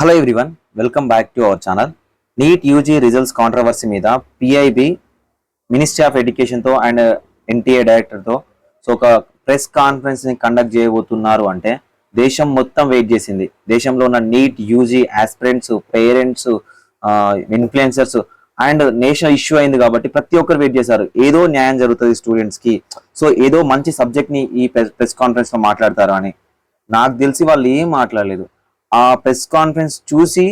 Hello everyone, welcome back to our channel. NEET UG results controversy మీద PIB ministry of ఎడ్యుకేషన్తో and NTA డైరెక్టర్తో ఒక press కాన్ఫరెన్స్ని conduct చేయబోతున్నారు అంటే దేశం మొత్తం వెయిట్ చేసింది. దేశంలో ఉన్న NEET UG aspirants, parents, influencers and national issue అయింది కాబట్టి ప్రతి ఒక్కరు వెయిట్ చేశారు. ఏదో న్యాయం జరుగుతుంది స్టూడెంట్స్కి, సో ఏదో మంచి సబ్జెక్ట్ని ఈ ప్రెస్ కాన్ఫరెన్స్లో మాట్లాడతారు అని. నాకు తెలిసి వాళ్ళు ఏం మాట్లాడలేదు. ఆ ప్రెస్ కాన్ఫరెన్స్ చూసి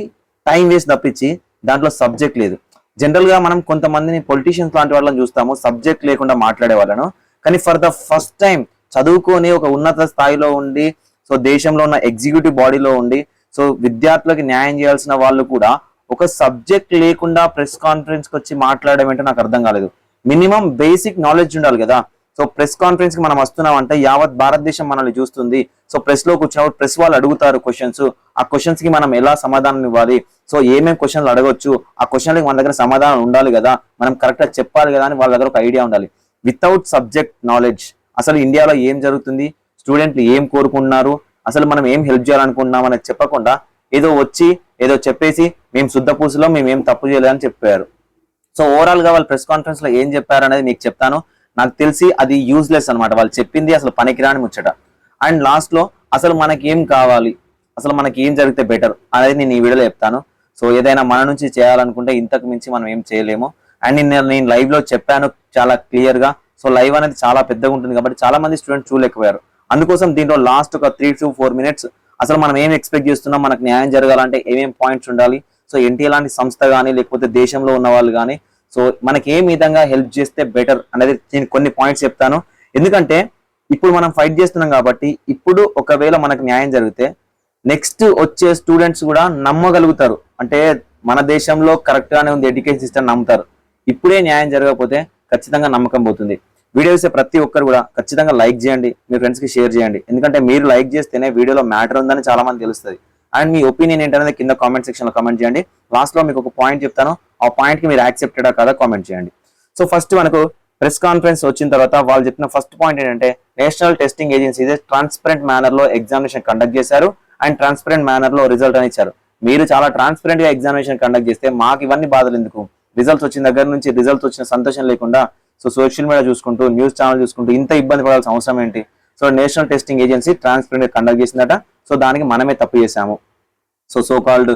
టైం వేస్ట్ తప్పించి దాంట్లో సబ్జెక్ట్ లేదు. జనరల్ గా మనం కొంతమందిని పొలిటీషియన్స్ లాంటి వాళ్ళని చూస్తాము సబ్జెక్ట్ లేకుండా మాట్లాడే వాళ్ళను. కానీ ఫర్ ద ఫస్ట్ టైం చదువుకొని ఒక ఉన్నత స్థాయిలో ఉండి, సో దేశంలో ఉన్న ఎగ్జిక్యూటివ్ బాడీలో ఉండి, సో విద్యార్థులకు న్యాయం చేయాల్సిన వాళ్ళు కూడా ఒక సబ్జెక్ట్ లేకుండా ప్రెస్ కాన్ఫరెన్స్కి వచ్చి మాట్లాడడం ఏంటో నాకు అర్థం కాలేదు. మినిమం బేసిక్ నాలెడ్జ్ ఉండాలి కదా. సో ప్రెస్ కాన్ఫరెన్స్ కి మనం వస్తున్నాం అంటే యావత్ భారతదేశం మనల్ని చూస్తుంది. సో ప్రెస్ లో కూర్చున్నప్పుడు ప్రెస్ వాళ్ళు అడుగుతారు క్వశ్చన్స్. ఆ క్వశ్చన్స్ కి మనం ఎలా సమాధానం ఇవ్వాలి, సో ఏమేమి క్వశ్చన్లు అడగొచ్చు, ఆ క్వశ్చన్లకి మన దగ్గర సమాధానం ఉండాలి కదా, మనం కరెక్ట్ గా చెప్పాలి కదా అని వాళ్ళ దగ్గర ఒక ఐడియా ఉండాలి. వితౌట్ సబ్జెక్ట్ నాలెడ్జ్ అసలు ఇండియాలో ఏం జరుగుతుంది, స్టూడెంట్లు ఏం కోరుకుంటున్నారు, అసలు మనం ఏం హెల్ప్ చేయాలనుకుంటున్నాం అనేది చెప్పకుండా ఏదో వచ్చి ఏదో చెప్పేసి మేము శుద్ధ పూసలో మేము ఏం తప్పు చేయలేదని చెప్పారు. సో ఓవరాల్ గా వాళ్ళు ప్రెస్ కాన్ఫరెన్స్ లో ఏం చెప్పారు అనేది మీకు చెప్తాను. నాకు తెలిసి అది యూజ్లెస్ అనమాట. వాళ్ళు చెప్పింది అసలు పనికిరాని ముచ్చట. అండ్ లాస్ట్ లో అసలు మనకి ఏం కావాలి, అసలు మనకి ఏం జరిగితే బెటర్ అనేది నేను ఈ వీడియోలో చెప్తాను. సో ఏదైనా మన నుంచి చేయాలనుకుంటే ఇంతకు మించి మనం ఏం చేయలేము. అండ్ నేను లైవ్ లో చెప్పాను చాలా క్లియర్ గా. సో లైవ్ అనేది చాలా పెద్దగా ఉంటుంది కాబట్టి చాలా మంది స్టూడెంట్స్ చూడలేకపోయారు. అందుకోసం దీంట్లో లాస్ట్ ఒక 3 to 4 minutes అసలు మనం ఏం ఎక్స్పెక్ట్ చేస్తున్నాం, మనకు న్యాయం జరగాలంటే ఏమేం పాయింట్స్ ఉండాలి, సో ఎన్టీఏ లాంటి సంస్థ కానీ లేకపోతే దేశంలో ఉన్న వాళ్ళు కానీ సో మనకి ఏ విధంగా హెల్ప్ చేస్తే బెటర్ అనేది నేను కొన్ని పాయింట్స్ చెప్తాను. ఎందుకంటే ఇప్పుడు మనం ఫైట్ చేస్తున్నాం కాబట్టి ఇప్పుడు ఒకవేళ మనకు న్యాయం జరిగితే నెక్స్ట్ వచ్చే స్టూడెంట్స్ కూడా నమ్మగలుగుతారు. అంటే మన దేశంలో కరెక్ట్ గానే ఉంది ఎడ్యుకేషన్ సిస్టమ్ నమ్ముతారు. ఇప్పుడే న్యాయం జరగకపోతే ఖచ్చితంగా నమ్మకం పోతుంది. వీడియో చూసే ప్రతి ఒక్కరు కూడా ఖచ్చితంగా లైక్ చేయండి, మీ ఫ్రెండ్స్ కి షేర్ చేయండి. ఎందుకంటే మీరు లైక్ చేస్తేనే వీడియోలో మ్యాటర్ ఉందని చాలా మంది తెలుస్తుంది. అండ్ మీ ఒపీనియన్ ఏంటనేది కింద కామెంట్ సెక్షన్ లో కామెంట్ చేయండి. లాస్ట్ లో మీకు ఒక పాయింట్ చెప్తాను, ఆ పాయింట్ కి మీరు యాక్సెప్టెడా కాదా కామెంట్ చేయండి. సో ఫస్ట్ మనకు ప్రెస్ కాన్ఫరెన్స్ వచ్చిన తర్వాత వాళ్ళు చెప్పిన ఫస్ట్ పాయింట్ ఏంటంటే national testing agency transparent manner లో ఎగ్జామినేషన్ కండక్ట్ చేశారు అండ్ ట్రాన్స్పరెంట్ మేనర్ లో రిజల్ట్ అని ఇచ్చారు. మీరు చాలా ట్రాన్స్పరెంట్ గా ఎగ్జామినేషన్ కండక్ట్ చేస్తే మాకు ఇవన్నీ బాధలు ఎందుకు? రిజల్ట్స్ వచ్చిన దగ్గర నుంచి రిజల్ట్స్ వచ్చిన సంతోషం లేకుండా సో సోషల్ మీడియా చూసుకుంటూ న్యూస్ ఛానల్ చూసుకుంటూ ఇంత ఇబ్బంది పడాల్సిన అవసరం ఏంటి? So national testing agency transparent గా కండక్ట్ చేసిందట. సో దానికి మనమే తప్పు చేశాము. సో కాల్డ్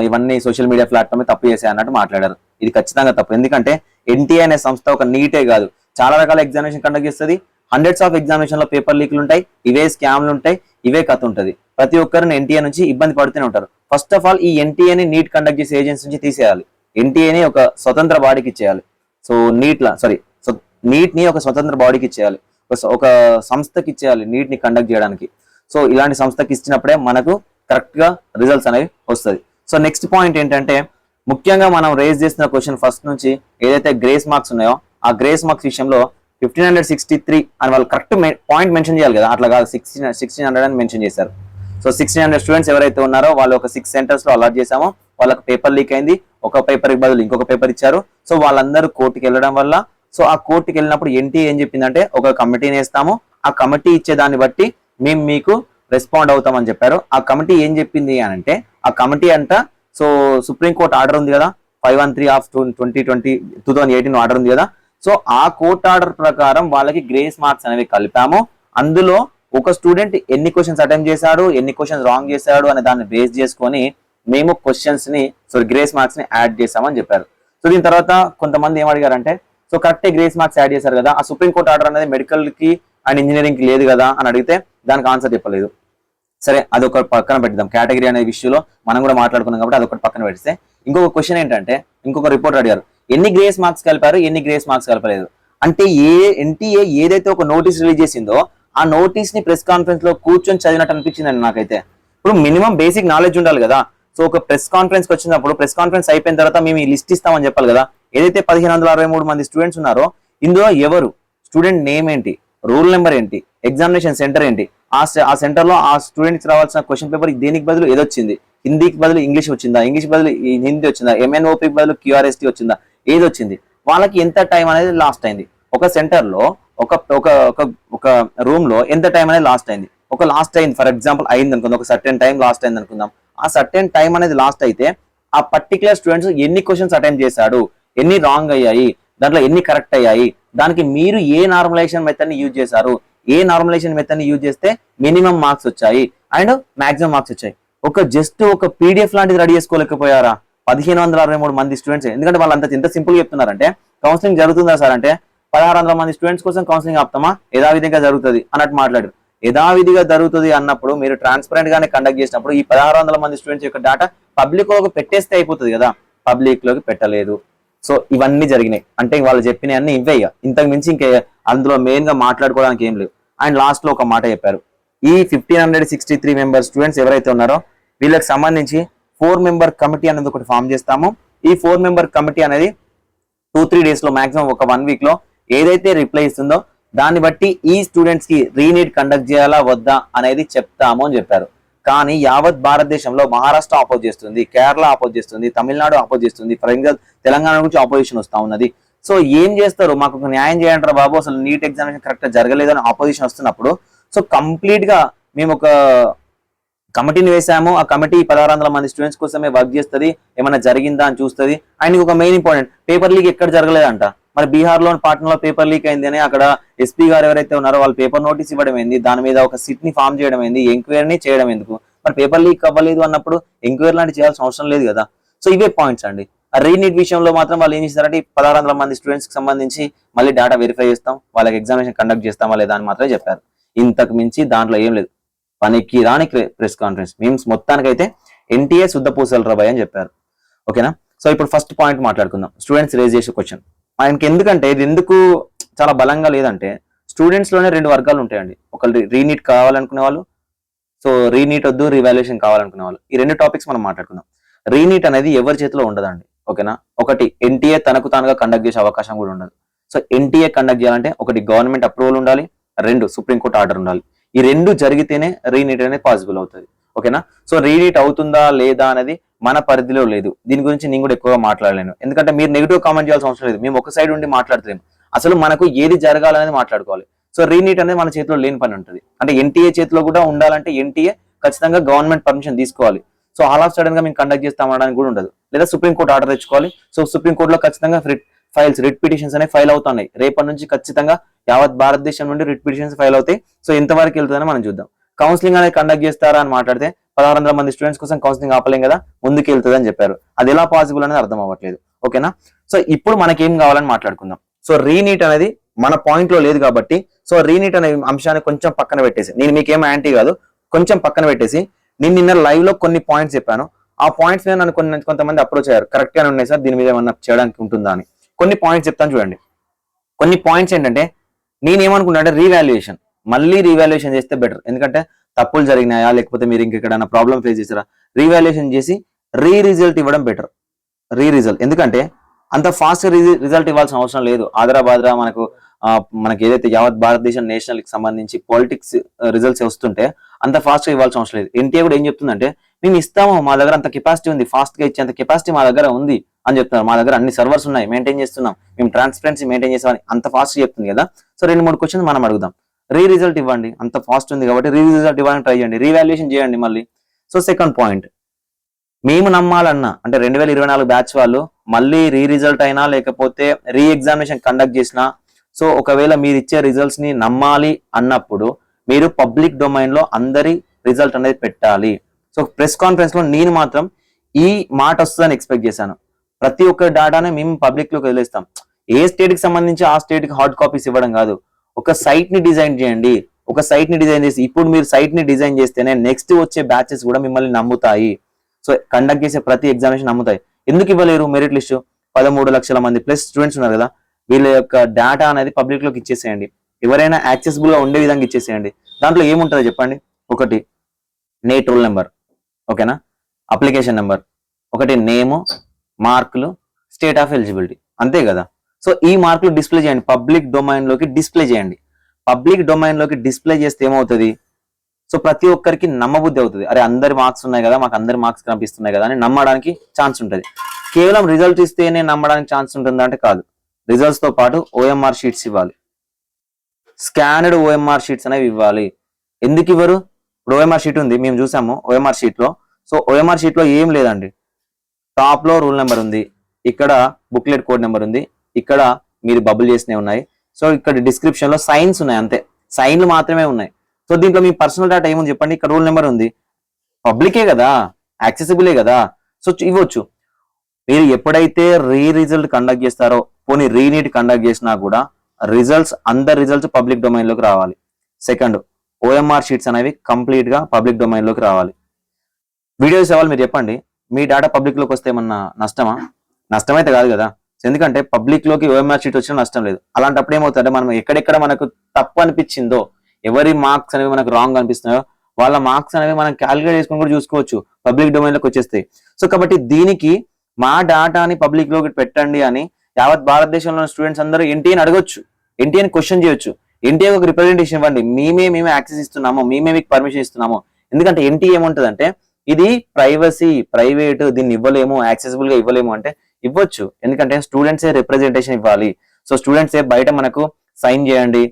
ఇవన్నీ సోషల్ మీడియా ప్లాట్ఫామ్ తప్పు చేసే అన్నట్టు మాట్లాడారు. ఇది ఖచ్చితంగా తప్పు. ఎందుకంటే ఎన్టీఏ అనే సంస్థ ఒక నీటే కాదు, చాలా రకాల ఎగ్జామినేషన్ కండక్ట్ చేస్తుంది. హండ్రెడ్స్ ఆఫ్ ఎగ్జామినేషన్ లో పేపర్ లీక్లు ఉంటాయి, ఇవే స్కామ్లు ఉంటాయి, ఇవే కథ ఉంటుంది. ప్రతి ఒక్కరిని ఎన్టీఏ నుంచి ఇబ్బంది పడుతూనే ఉంటారు. ఫస్ట్ ఆఫ్ ఆల్ ఈ ఎన్టీఏని నీట్ కండక్ట్ చేసే ఏజెన్సీ నుంచి తీసేయాలి. ఎన్టీఏని ఒక స్వతంత్ర బాడీకి ఇచ్చేయాలి. సో నీట్ ని ఒక స్వతంత్ర బాడీకి ఇచ్చేయాలి, ఒక సంస్థకి ఇచ్చేయాలి నీట్ ని కండక్ట్ చేయడానికి. సో ఇలాంటి సంస్థకి ఇచ్చినప్పుడే మనకు కరెక్ట్ గా రిజల్ట్స్ అనేవి వస్తుంది. సో నెక్స్ట్ పాయింట్ ఏంటంటే ముఖ్యంగా మనం రేజ్ చేసిన క్వశ్చన్ ఫస్ట్ నుంచి ఏదైతే గ్రేస్ మార్క్స్ ఉన్నాయో ఆ గ్రేస్ మార్క్స్ విషయంలో 1563 అని వాళ్ళు కరెక్ట్ పాయింట్ మెన్షన్ చేయాలి కదా, అట్లా కాదు 1600 అని మెన్షన్ చేశారు. సో 1600 స్టూడెంట్స్ ఎవరైతే ఉన్నారో వాళ్ళు ఒక 6 సెంటర్స్ లో అలాట్ చేశామో వాళ్ళకి పేపర్ లీక్ అయింది, ఒక పేపర్ కి బదులు ఇంకొక పేపర్ ఇచ్చారు. సో వాళ్ళందరూ కోర్టుకి వెళ్ళడం వల్ల సో ఆ కోర్టుకి వెళ్ళినప్పుడు ఎన్టీ ఏం చెప్పిందంటే ఒక కమిటీని వేస్తాము, ఆ కమిటీ ఇచ్చేదాన్ని బట్టి మేము మీకు రెస్పాండ్ అవుతామని చెప్పారు. ఆ కమిటీ ఏం చెప్పింది అని అంటే ఆ కమిటీ అంట సో సుప్రీంకోర్టు ఆర్డర్ ఉంది కదా 513 ఆఫ్ 2018 ఆర్డర్ ఉంది కదా. సో ఆ కోర్ట్ ఆర్డర్ ప్రకారం వాళ్ళకి గ్రేస్ మార్క్స్ అనేవి కలిపాము. అందులో ఒక స్టూడెంట్ ఎన్ని క్వశ్చన్స్ అటెంప్ట్ చేశాడు, ఎన్ని క్వశ్చన్స్ రాంగ్ చేశాడు అనే దాన్ని బేస్ చేసుకొని మేము క్వశ్చన్స్ ని గ్రేస్ మార్క్స్ ని యాడ్ చేసామని చెప్పారు. సో దీని తర్వాత కొంతమంది ఏం అడిగారంటే సో కరెక్టే గ్రేస్ మార్క్స్ యాడ్ చేశారు కదా, ఆ సుప్రీంకోర్టు ఆర్డర్ అనేది మెడికల్ కి అండ్ ఇంజనీరింగ్ కి లేదు కదా అని అడిగితే దానికి ఆన్సర్ చెప్పలేదు. సరే అదొక పక్కన పెడదాం, కేటగిరీ అనే విషయంలో మనం కూడా మాట్లాడుకున్నాం కాబట్టి అదొకటి పక్కన పెడితే ఇంకొక క్వశ్చన్ ఏంటంటే ఇంకొక రిపోర్ట్ అడిగారు ఎన్ని గ్రేస్ మార్క్స్ కలిపారు, ఎన్ని గ్రేస్ మార్క్స్ కలపలేదు. అంటే ఎన్టీఏ ఏదైతే ఒక నోటీస్ రిలీజ్ చేసిందో ఆ నోటీస్ ని ప్రెస్ కాన్ఫరెన్స్ లో కూర్చొని చదివినట్టు అనిపించిందండి నాకైతే. ఇప్పుడు మినిమం బేసిక్ నాలెడ్జ్ ఉండాలి కదా. సో ఒక ప్రెస్ కాన్ఫరెన్స్ కి వచ్చినప్పుడు ప్రెస్ కాన్ఫరెన్స్ అయిపోయిన తర్వాత మేము ఈ లిస్ట్ ఇస్తామని చెప్పాలి కదా. ఏదైతే 1563 మంది స్టూడెంట్స్ ఉన్నారో ఇందులో ఎవరు, స్టూడెంట్ నేమ్ ఏంటి, రూల్ నెంబర్ ఏంటి, ఎగ్జామినేషన్ సెంటర్ ఏంటి, ఆ సెంటర్ లో ఆ స్టూడెంట్స్ రావాల్సిన క్వశ్చన్ పేపర్ దేనికి బదులు ఏదొచ్చింది, హిందీకి బదులు ఇంగ్లీష్ వచ్చిందా, ఇంగ్లీష్ బదులు హిందీ వచ్చిందా, ఎంఎన్ఓపి బదులు క్యూఆర్ఎస్టీ వచ్చిందా, ఏది వచ్చింది, వాళ్ళకి ఎంత టైం అనేది లాస్ట్ అయింది. ఒక సెంటర్ లో ఒక రూమ్ లో ఎంత టైం అనేది లాస్ట్ అయింది. ఒక లాస్ట్ అయింది ఫర్ ఎగ్జాంపుల్ అయింది అనుకుందాం, ఒక సర్టెన్ టైం లాస్ట్ అయింది అనుకుందాం. ఆ సర్టెన్ టైం అనేది లాస్ట్ అయితే ఆ పర్టికులర్ స్టూడెంట్స్ ఎన్ని క్వశ్చన్స్ అటెంప్ట్ చేశాడు, ఎన్ని రాంగ్ అయ్యాయి, దాంట్లో ఎన్ని కరెక్ట్ అయ్యాయి, దానికి మీరు ఏ నార్మలైజేషన్ మెథడ్ ని యూజ్ చేశారు, ఏ నార్మలైజేషన్ మెథడ్ ని యూజ్ చేస్తే మినిమం మార్క్స్ వచ్చాయి అండ్ మాక్సిమం మార్క్స్ వచ్చాయి. జస్ట్ ఒక పీడిఎఫ్ లాంటిది రెడీ చేసుకోలేకపోయారా 1563 మంది స్టూడెంట్స్? ఎందుకంటే వాళ్ళు ఎంత సింపుల్ గా చెప్తున్నారంటే కౌన్సిలింగ్ జరుగుతుందా సార్ అంటే 1600 మంది స్టూడెంట్స్ కోసం కౌన్సిలింగ్ ఆపుతామా, యథావిధిగా జరుగుతుంది అన్నట్టు మాట్లాడారు. యథావిధిగా జరుగుతుంది అన్నప్పుడు మీరు ట్రాన్స్పరెంట్ గానే కండక్ట్ చేసినప్పుడు ఈ 1600 మంది స్టూడెంట్స్ యొక్క డేటా పబ్లిక్ లోకి పెట్టేస్తే అయిపోతుంది కదా, పబ్లిక్ లోకి పెట్టలేదు. సో ఇవన్నీ జరిగినాయి అంటే వాళ్ళు చెప్పినవి అన్ని ఇవే, ఇంతకు మించి ఇంకే అందులో మెయిన్ గా మాట్లాడుకోవడానికి ఏం లేవు. అండ్ లాస్ట్ లో ఒక మాట చెప్పారు, ఈ 1563 మెంబర్ స్టూడెంట్స్ ఎవరైతే ఉన్నారో వీళ్ళకి సంబంధించి 4 మెంబర్ కమిటీ అనేది ఒకటి ఫామ్ చేస్తాము. ఈ 4 మెంబర్ కమిటీ అనేది 2-3 డేస్ లో మాక్సిమం ఒక 1 వీక్ లో ఏదైతే రిప్లై ఇస్తుందో దాన్ని బట్టి ఈ స్టూడెంట్స్ కి రీనీట్ కండక్ట్ చేయాలా వద్దా అనేది చెప్తాము అని చెప్పారు. కానీ యావత్ భారతదేశంలో మహారాష్ట్ర ఆపోజ్ చేస్తుంది, కేరళ ఆపోజ్ చేస్తుంది, తమిళనాడు ఆపోజ్ చేస్తుంది, ఫర్ ఎగ్జాంపుల్ తెలంగాణ నుంచి ఆపోజిషన్ వస్తా ఉన్నది. సో ఏం చేస్తారు, మాకు ఒక న్యాయం చేయంటారా బాబు, అసలు నీట్ ఎగ్జామినేషన్ కరెక్ట్ జరగలేదని ఆపోజిషన్ వస్తున్నప్పుడు సో కంప్లీట్ గా మేము ఒక కమిటీని వేసాము, ఆ కమిటీ 1600 మంది స్టూడెంట్స్ కోసమే వర్క్ చేస్తుంది, ఏమైనా జరిగిందా అని చూస్తుంది. అండ్ ఒక మెయిన్ ఇంపార్టెంట్, పేపర్ లీక్ ఎక్కడ జరగలేదంట, మరి బీహార్ లో పాట్నాలో పేపర్ లీక్ అయింది అని అక్కడ ఎస్పీ గారు ఎవరైతే ఉన్నారో వాళ్ళు పేపర్ నోటీస్ ఇవ్వడం ఏంది, దాని మీద ఒక సిట్ ని ఫామ్ చేయడం ఏంది, ఎంక్వైరీని చేయడం ఎందుకు, మరి పేపర్ లీక్ అవ్వలేదు అన్నప్పుడు ఎంక్వైరీ లాంటి చేయాల్సిన అవసరం లేదు కదా. సో ఇవే పాయింట్స్ అండి. ఆ రీనీట్ విషయంలో మాత్రం వాళ్ళు ఏం చేస్తారంటే 1600 మంది స్టూడెంట్స్ కి సంబంధించి మళ్ళీ డేటా వెరిఫై చేస్తాం, వాళ్ళకి ఎగ్జామినేషన్ కండక్ట్ చేస్తామా లేదా అని మాత్రమే చెప్పారు. ఇంతకు మించి దాంట్లో ఏం లేదు, పనికి రాని ప్రెస్ కాన్ఫరెన్స్ మీమ్స్. మొత్తానికైతే ఎన్టీఏ శుద్ధ పూసలు రాబాయ్ అని చెప్పారు. ఓకేనా. సో ఇప్పుడు ఫస్ట్ పాయింట్ మాట్లాడుకుందాం, స్టూడెంట్స్ రేజ్ చేసే క్వశ్చన్. ఆయనకి ఎందుకంటే ఇది ఎందుకు చాలా బలంగా లేదంటే స్టూడెంట్స్ లోనే 2 వర్గాలు ఉంటాయండి. ఒకళ్ళు రీనీట్ కావాలనుకునే వాళ్ళు, సో రీనీట్ వద్దు రీవాల్యుయేషన్ కావాలనుకునే వాళ్ళు. ఈ 2 టాపిక్స్ మనం మాట్లాడుకుందాం. రీనీట్ అనేది ఎవరి చేతిలో ఉండదండి. ఓకేనా. ఒకటి ఎన్టీఏ తనకు తానుగా కండక్ట్ చేసే అవకాశం కూడా ఉండదు. సో ఎన్టీఏ కండక్ట్ చేయాలంటే ఒకటి గవర్నమెంట్ అప్రూవల్ ఉండాలి, 2 సుప్రీంకోర్టు ఆర్డర్ ఉండాలి. ఈ 2 జరిగితేనే రీనీట్ అనేది పాసిబుల్ అవుతుంది. ఓకేనా. సో రీనీట్ అవుతుందా లేదా అనేది మన పరిధిలో లేదు. దీని గురించి నేను కూడా ఎక్కువగా మాట్లాడలేను, ఎందుకంటే మీరు నెగిటివ్ కామెంట్ చేయాల్సిన అవసరం లేదు. మేము ఒక సైడ్ ఉండి మాట్లాడలేము, అసలు మనకు ఏది జరగాలనేది మాట్లాడుకోవాలి. సో రీనీట్ అనేది మన చేతిలో లేని పని ఉంటుంది. అంటే ఎన్టీఏ చేతిలో కూడా ఉండాలంటే ఎన్టీఏ ఖచ్చితంగా గవర్నమెంట్ పర్మిషన్ తీసుకోవాలి. సో ఆల్ ఆఫ్ సడన్ గా మేము కండక్ట్ చేస్తాం అనడానికి కూడా ఉండదు, లేదా సుప్రీంకోర్టు ఆర్డర్ తెచ్చుకోవాలి. సో సుప్రీంకోర్టులో ఖచ్చితంగా రిట్ పిటిషన్స్ అనేవి ఫైల్ అవుతున్నాయి. రేపటి నుంచి ఖచ్చితంగా యావత్ భారతదేశం నుండి రిట్ పిటిషన్స్ ఫైల్ అవుతాయి. సో ఎంతవరకు వెళ్తుందని మనం చూద్దాం. కౌన్సిలింగ్ అనేది కండక్ట్ చేస్తారా అని మాట్లాడితే 1600 మంది స్టూడెంట్స్ కోసం కౌన్సిలింగ్ ఆపలేం కదా, ముందుకు వెళ్తుంది అని చెప్పారు. అది ఎలా పాసిబుల్ అనేది అర్థం అవ్వట్లేదు. ఓకేనా. సో ఇప్పుడు మనకేం కావాలని మాట్లాడుకుందాం. సో రీనీట్ అనేది మన పాయింట్ లో లేదు కాబట్టి సో రీనీట్ అనే అంశాన్ని కొంచెం పక్కన పెట్టేసి, నేను మీకేం యాంటీ కాదు, కొంచెం పక్కన పెట్టేసి నేను నిన్న లైవ్ లో కొన్ని పాయింట్స్ చెప్పాను. ఆ పాయింట్స్ మీద నన్ను కొంతమంది అప్రోచ్ అయ్యారు, కరెక్ట్ గానే ఉన్నాయి సార్, దీని మీద ఏమన్నా చేయడానికి ఉంటుందా అని. కొన్ని పాయింట్స్ చెప్తాను చూడండి. కొన్ని పాయింట్స్ ఏంటంటే నేనేమనుకున్నా అంటే రీవాల్యుయేషన్, మళ్ళీ రీవాల్యుయేషన్ చేస్తే బెటర్. ఎందుకంటే తప్పులు జరిగినాయా లేకపోతే మీరు ఇంకెక్కడైనా ప్రాబ్లం ఫేస్ చేసారా, రీవాల్యుయేషన్ చేసి రిజల్ట్ ఇవ్వడం బెటర్. రిజల్ట్ ఎందుకంటే అంత ఫాస్ట్ రిజల్ట్ ఇవ్వాల్సిన అవసరం లేదు. ఆదరా మనకి ఏదైతే యావత్ భారతదేశం నేషనల్ కి సంబంధించి పాలిటిక్స్ రిజల్ట్స్ వస్తుంటే అంత ఫాస్ట్ గా ఇవ్వాల్సిన అవసరం లేదు. ఎన్టీఏ కూడా ఏం చెప్తుందంటే మేము ఇస్తాము, మా దగ్గర అంత కెపాసిటీ ఉంది, ఫాస్ట్ గా ఇచ్చేంత కెపాసిటీ మా దగ్గర ఉంది అని చెప్తున్నారు. మా దగ్గర అన్ని సర్వర్స్ ఉన్నాయి, మెయింటైన్ చేస్తున్నాం, మేము ట్రాన్స్పరెన్సీ మెయింటైన్ చేస్తామని అంత ఫాస్ట్ చెప్తుంది కదా. సో 2-3 క్వశ్చన్స్ మనం అడుగుదాం. రిజల్ట్ ఇవ్వండి, అంత ఫాస్ట్ ఉంది కాబట్టి రిజల్ట్ ఇవ్వాలని ట్రై చేయండి, రీవాల్యుయేషన్ చేయండి మళ్ళీ. సో సెకండ్ పాయింట్, మేము నమ్మాలన్నా అంటే 2024 బ్యాచ్ వాళ్ళు మళ్ళీ రిజల్ట్ అయినా లేకపోతే ఎగ్జామినేషన్ కండక్ట్ చేసినా, సో ఒకవేళ మీరు ఇచ్చే రిజల్ట్స్ ని నమ్మాలి అన్నప్పుడు మీరు పబ్లిక్ డొమైన్ లో అందరి రిజల్ట్ అనేది పెట్టాలి. సో ప్రెస్ కాన్ఫరెన్స్ లో నేను మాత్రం ఈ మాట వస్తుందని ఎక్స్పెక్ట్ చేశాను. ప్రతి ఒక్క డేటానే మేము పబ్లిక్ లోకి వదిలేస్తాం. ఏ స్టేట్ కి సంబంధించి ఆ స్టేట్ కి హార్డ్ కాపీస్ ఇవ్వడం కాదు. ఒక సైట్ ని డిజైన్ చేయండి, ఒక సైట్ ని డిజైన్ చేసి ఇప్పుడు మీరు సైట్ ని డిజైన్ చేస్తేనే నెక్స్ట్ వచ్చే బ్యాచెస్ కూడా మిమ్మల్ని నమ్ముతాయి. సో కండక్ట్ చేసే ప్రతి ఎగ్జామినేషన్ నమ్ముతాయి. ఎందుకు ఇవ్వలేరు? మెరిట్ లిస్ట్ 13 లక్షల మంది ప్లస్ స్టూడెంట్స్ ఉన్నారు కదా, వీళ్ళ యొక్క డేటా అనేది పబ్లిక్ లోకి ఇచ్చేసేయండి, ఎవరైనా యాక్సెసిబుల్ గా ఉండే విధంగా ఇచ్చేసేయండి. దాంట్లో ఏముంటుందో చెప్పండి. ఒకటి నేట్ రోల్ నెంబర్, ఓకేనా, అప్లికేషన్ నెంబర్, ఒకటి నేము, మార్కులు, స్టేట్ ఆఫ్ ఎలిజిబిలిటీ, అంతే కదా. సో ఈ మార్కులు డిస్ప్లే చేయండి, పబ్లిక్ డొమైన్ లోకి డిస్ప్లే చేయండి. పబ్లిక్ డొమైన్ లోకి డిస్ప్లే చేస్తే ఏమవుతుంది, సో ప్రతి ఒక్కరికి నమ్మబుద్ధి అవుతుంది. అరే అందరి మార్క్స్ ఉన్నాయి కదా, మాకు అందరి మార్క్స్ కనిపిస్తున్నాయి కదా అని నమ్మడానికి ఛాన్స్ ఉంటుంది. కేవలం రిజల్ట్ ఇస్తేనే నమ్మడానికి ఛాన్స్ ఉంటుందా అంటే కాదు. రిజల్ట్స్ తో పాటు ఓఎంఆర్ షీట్స్ ఇవ్వాలి, స్కానర్డ్ ఓఎంఆర్ షీట్స్ అనేవి ఇవ్వాలి. ఎందుకు ఇవ్వరు? ఇప్పుడు ఓఎంఆర్ షీట్ ఉంది, మేము చూసాము ఓఎంఆర్ షీట్ లో. సో ఓఎంఆర్ షీట్ లో ఏం లేదండి. టాప్ లో రూల్ నెంబర్ ఉంది, ఇక్కడ బుక్లెట్ కోడ్ నెంబర్ ఉంది, ఇక్కడ మీరు బబుల్ చేసినవి ఉన్నాయి. సో ఇక్కడ డిస్క్రిప్షన్ లో సైన్స్ ఉన్నాయి, అంతే సైన్లు మాత్రమే ఉన్నాయి. సో దీంట్లో మీ పర్సనల్ డేటా ఏముంది చెప్పండి. ఇక్కడ రూల్ నెంబర్ ఉంది, పబ్లికే కదా, యాక్సెసిబులే కదా, సో ఇవ్వచ్చు. మీరు ఎప్పుడైతే రిజల్ట్ కండక్ట్ చేస్తారో, పోనీ రీనీట్ కండక్ట్ చేసినా కూడా అందరి రిజల్ట్స్ పబ్లిక్ డొమైన్ లోకి రావాలి. సెకండ్, ఓఎంఆర్ షీట్స్ అనేవి కంప్లీట్ గా పబ్లిక్ డొమైన్ లోకి రావాలి. వీడియోస్ అవ్వాలి. మీరు చెప్పండి, మీ డేటా పబ్లిక్ లోకి వస్తే ఏమన్నా నష్టమా? నష్టమైతే కాదు కదా. ఎందుకంటే పబ్లిక్ లోకి ఓఎంఆర్ షీట్ వచ్చినా నష్టం లేదు. అలాంటప్పుడు ఏమవుతుందంటే మనం ఎక్కడెక్కడ మనకు తప్పు అనిపించిందో, ఎవరి మార్క్స్ అనేవి మనకు రాంగ్ అనిపిస్తున్నాయో వాళ్ళ మార్క్స్ అనేవి మనం క్యాలిక్యులేట్ చేసుకుని కూడా చూసుకోవచ్చు, పబ్లిక్ డొమైన్ లోకి వచ్చేస్తాయి. సో కాబట్టి దీనికి మా డాటాని పబ్లిక్ లోకి పెట్టండి అని యావత్ భారతదేశంలో స్టూడెంట్స్ అందరూ ఎన్టీఏని అడగొచ్చు, ఎన్టీఏని క్వశ్చన్ చేయొచ్చు. ఎన్టీఏ ఒక రిప్రజెంటేషన్ ఇవ్వండి, మేమే యాక్సెస్ ఇస్తున్నాము, మేమే మీకు పర్మిషన్ ఇస్తున్నాము. ఎందుకంటే ఎన్టీఏ ఏముంటదంటే ఇది ప్రైవేట్, దీన్ని ఇవ్వలేము, యాక్సెసిబుల్ గా ఇవ్వలేము అంటే ఇవ్వచ్చు. ఎందుకంటే స్టూడెంట్సే రిప్రజెంటేషన్ ఇవ్వాలి. సో స్టూడెంట్సే బయట మనకు సైన్ చేయండి,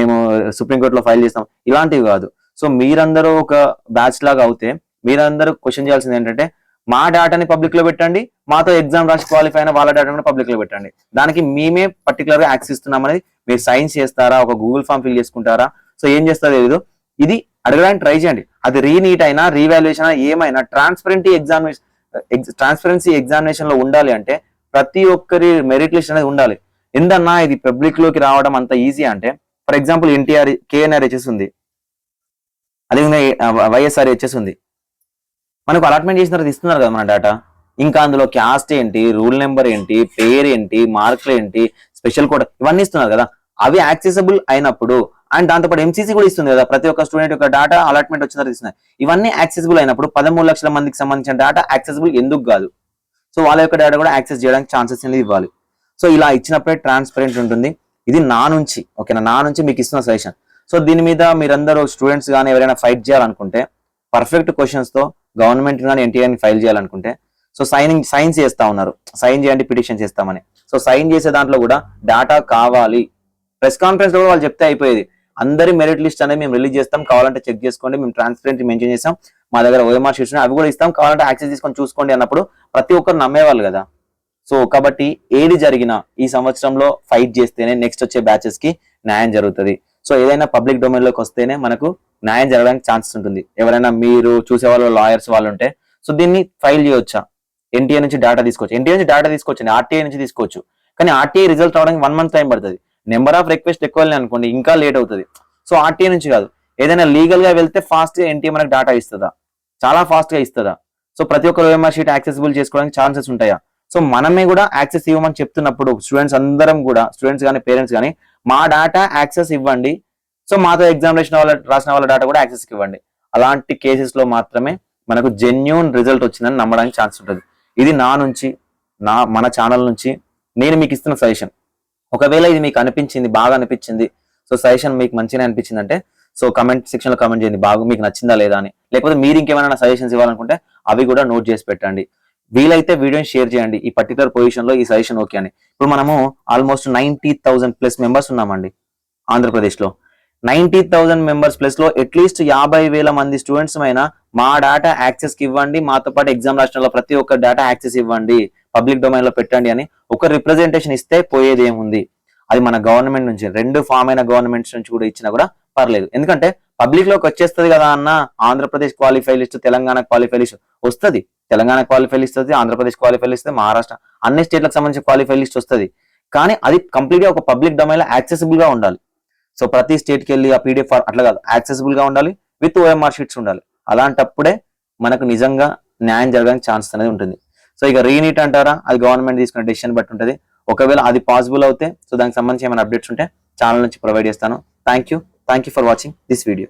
మేము సుప్రీంకోర్టులో ఫైల్ చేస్తాం, ఇలాంటివి కాదు. సో మీరందరూ ఒక బ్యాచ్ లాగా అవుతే మీరందరూ క్వశ్చన్ చేయాల్సింది ఏంటంటే మా డేటాని పబ్లిక్ లో పెట్టండి, మాతో ఎగ్జామ్ రాసి క్వాలిఫై అయిన వాళ్ళ డేటాని పబ్లిక్ లో పెట్టండి. దానికి మేమే పర్టికులర్ గా యాక్సెస్ ఇస్తున్నాం అనేది మీరు సైన్స్ చేస్తారా, ఒక గూగుల్ ఫామ్ ఫిల్ చేసుకుంటారా, సో ఏం చేస్తారో తెలీదు. ఇది అడగడానికి ట్రై చేయండి. అది రీనీట్ అయినా రీవాల్యుయేషన్ అయినా ఏమైనా ట్రాన్స్పరెన్సీ ఎగ్జామినేషన్ లో ఉండాలి అంటే ప్రతి ఒక్కరి మెరిట్ లిస్ట్ అనేది ఉండాలి. ఏందన్నా ఇది పబ్లిక్ లోకి రావడం అంత ఈజీ అంటే, ఫర్ ఎగ్జాంపుల్ కేఎన్ఆర్ హెచ్ఎస్ ఉంది, అదేవిధంగా వైఎస్ఆర్ హెచ్ఎస్ ఉంది. మనకు అలాట్మెంట్ చేసిన తర్వాత ఇస్తున్నారు కదా మన డేటా. ఇంకా అందులో క్యాస్ట్ ఏంటి, రూల్ నెంబర్ ఏంటి, పేరు ఏంటి, మార్కులు ఏంటి, స్పెషల్ కోడ్ ఇవన్నీ ఇస్తున్నారు కదా. అవి యాక్సెసిబుల్ అయినప్పుడు అండ్ దాంతోపాటు ఎంసీసీ కూడా ఇస్తుంది కదా, ప్రతి ఒక్క స్టూడెంట్ యొక్క డేటా అలాట్మెంట్ వచ్చిన తర్వాత ఇస్తున్నారు. ఇవన్నీ యాక్సెసిబుల్ అయినప్పుడు 13 లక్షల మందికి సంబంధించిన డేటా యాక్సెసిబుల్ ఎందుకు కాదు? సో వాళ్ళ యొక్క డేటా కూడా యాక్సెస్ చేయడానికి ఛాన్సెస్ అనేది ఇవ్వాలి. సో ఇలా ఇచ్చినప్పుడే ట్రాన్స్పరెంట్ ఉంటుంది. ఇది నా నుంచి, ఓకేనా, నా నుంచి మీకు ఇస్తున్న సజెషన్. సో దీని మీద మీరందరూ స్టూడెంట్స్ కానీ ఎవరైనా ఫైట్ చేయాలనుకుంటే, పర్ఫెక్ట్ క్వశ్చన్స్ తో గవర్నమెంట్ కానీ ఎన్టీఆర్ని ఫైల్ చేయాలనుకుంటే, సో సైన్స్ చేస్తా ఉన్నారు, సైన్ చేయండి పిటిషన్ చేస్తామని. సో సైన్ చేసే దాంట్లో కూడా డేటా కావాలి. ప్రెస్ కాన్ఫరెన్స్ లో కూడా వాళ్ళు చెప్తే అయిపోయేది, అందరి మెరిట్ లిస్ట్ అనేది మేము రిలీజ్ చేస్తాం, కావాలంటే చెక్ చేసుకోండి, మేము ట్రాన్స్పరెంట్ మెన్షన్ చేస్తాం, మా దగ్గర ఓఎంఆర్ షీట్స్ అవి కూడా ఇస్తాం, కావాలంటే యాక్సెస్ తీసుకొని చూసుకోండి అన్నప్పుడు ప్రతి ఒక్కరు నమ్మేవాళ్ళు కదా. సో కాబట్టి ఏది జరిగినా ఈ సంవత్సరంలో ఫైట్ చేస్తేనే నెక్స్ట్ వచ్చే బ్యాచెస్ కి న్యాయం జరుగుతుంది. సో ఏదైనా పబ్లిక్ డొమైన్ లోకి వస్తేనే మనకు న్యాయం జరగడానికి ఛాన్సెస్ ఉంటుంది. ఎవరైనా మీరు చూసే వాళ్ళు లాయర్స్ వాళ్ళు ఉంటే సో దీన్ని ఫైల్ చేయొచ్చా, ఎన్టీఏ నుంచి డేటా తీసుకోవచ్చు, ఎన్టీఏ నుంచి డేటా తీసుకోవచ్చు, ఆర్టీఐ నుంచి తీసుకోవచ్చు. కానీ ఆర్టీఐ రిజల్ట్ రావడానికి 1 month టైం పడుతుంది. నెంబర్ ఆఫ్ రిక్వెస్ట్ ఎక్కువ అనుకోండి ఇంకా లేట్ అవుతుంది. సో ఆర్టీఐ నుంచి కాదు, ఏదైనా లీగల్ గా వెళ్తే ఫాస్ట్ గా ఎన్టీఏ మనకు డేటా ఇస్తుందా, చాలా ఫాస్ట్ గా ఇస్తుందా? సో ప్రతి ఒక్క ఓఎంఆర్ షీట్ యాక్సెసిబుల్ చేసుకోవడానికి ఛాన్సెస్ ఉంటాయా? సో మనమే కూడా యాక్సెస్ ఇవ్వమని చెప్తున్నప్పుడు స్టూడెంట్స్ అందరం కూడా, స్టూడెంట్స్ కానీ పేరెంట్స్ కానీ మా డేటా యాక్సెస్ ఇవ్వండి, సో మాతో ఎగ్జామినేషన్ రాసిన వాళ్ళ డేటా కూడా యాక్సెస్ ఇవ్వండి. అలాంటి కేసెస్ లో మాత్రమే మనకు జెన్యూన్ రిజల్ట్ వచ్చిందని నమ్మడానికి ఛాన్స్ ఉంటుంది. ఇది నా నుంచి, మన ఛానల్ నుంచి నేను మీకు ఇస్తున్న సజెషన్. ఒకవేళ ఇది మీకు అనిపించింది, బాగా అనిపించింది, సో సజెషన్ మీకు మంచిగా అనిపించింది అంటే సో కమెంట్ సెక్షన్ లో కమెంట్ చేయండి, బాగా మీకు నచ్చిందా లేదా అని. లేకపోతే మీరు ఇంకేమైనా సజెషన్స్ ఇవ్వాలనుకుంటే అవి కూడా నోట్ చేసి పెట్టండి. వీలైతే వీడియోని షేర్ చేయండి, ఈ పర్టికులర్ పొజిషన్ లో ఈ సజెషన్ ఓకే అని. ఇప్పుడు మనము ఆల్మోస్ట్ 90,000+ మెంబర్స్ ఉన్నామండి ఆంధ్రప్రదేశ్ లో. 90,000 మెంబర్స్ ప్లస్ లో అట్లీస్ట్ 50,000 మంది స్టూడెంట్స్ అయినా మా డేటా యాక్సెస్ కి ఇవ్వండి, మాతో పాటు ఎగ్జామ్ రాష్ట్రంలో ప్రతి ఒక్క డేటా యాక్సెస్ ఇవ్వండి, పబ్లిక్ డొమైన్ లో పెట్టండి అని ఒక రిప్రజెంటేషన్ ఇస్తే పోయేది ఏముంది? అది మన గవర్నమెంట్ నుంచి, 2 ఫామ్ అయిన గవర్నమెంట్స్ నుంచి కూడా ఇచ్చినా కూడా పర్లేదు. ఎందుకంటే పబ్లిక్ లోకి వచ్చేస్తుంది కదా అన్న. Andhra Pradesh qualify list, Telangana qualify list వస్తుంది, తెలంగాణ క్వాలిఫై లిస్ట్ వస్తుంది, ఆంధ్రప్రదేశ్ క్వాలిఫై లిస్ట్, మహారాష్ట్ర, అన్ని స్టేట్లకు సంబంధించిన క్వాలిఫై లిస్ట్ వస్తుంది. కానీ అది కంప్లీట్ గా ఒక పబ్లిక్ డొమైన్ లో యాక్సెసిబుల్ గా ఉండాలి. సో ప్రతి స్టేట్ కి వెళ్ళి ఆ పీడిఎఫ్ అట్లా కాదు, యాక్సెసిబుల్ గా ఉండాలి, విత్ ఓఎంఆర్ షీట్స్ ఉండాలి. అలాంటప్పుడే మనకు నిజంగా న్యాయం జరగడానికి ఛాన్స్ అనేది ఉంటుంది. సో ఇక రీనీట్ అంటారా, అది గవర్నమెంట్ తీసుకునే డెసిషన్ బట్టి ఉంటుంది. ఒకవేళ అది పాసిబుల్ అవుతే సో దానికి సంబంధించి ఏమైనా అప్డేట్స్ ఉంటే ఛానల్ నుంచి ప్రొవైడ్ చేస్తాను. Thank you for watching this video.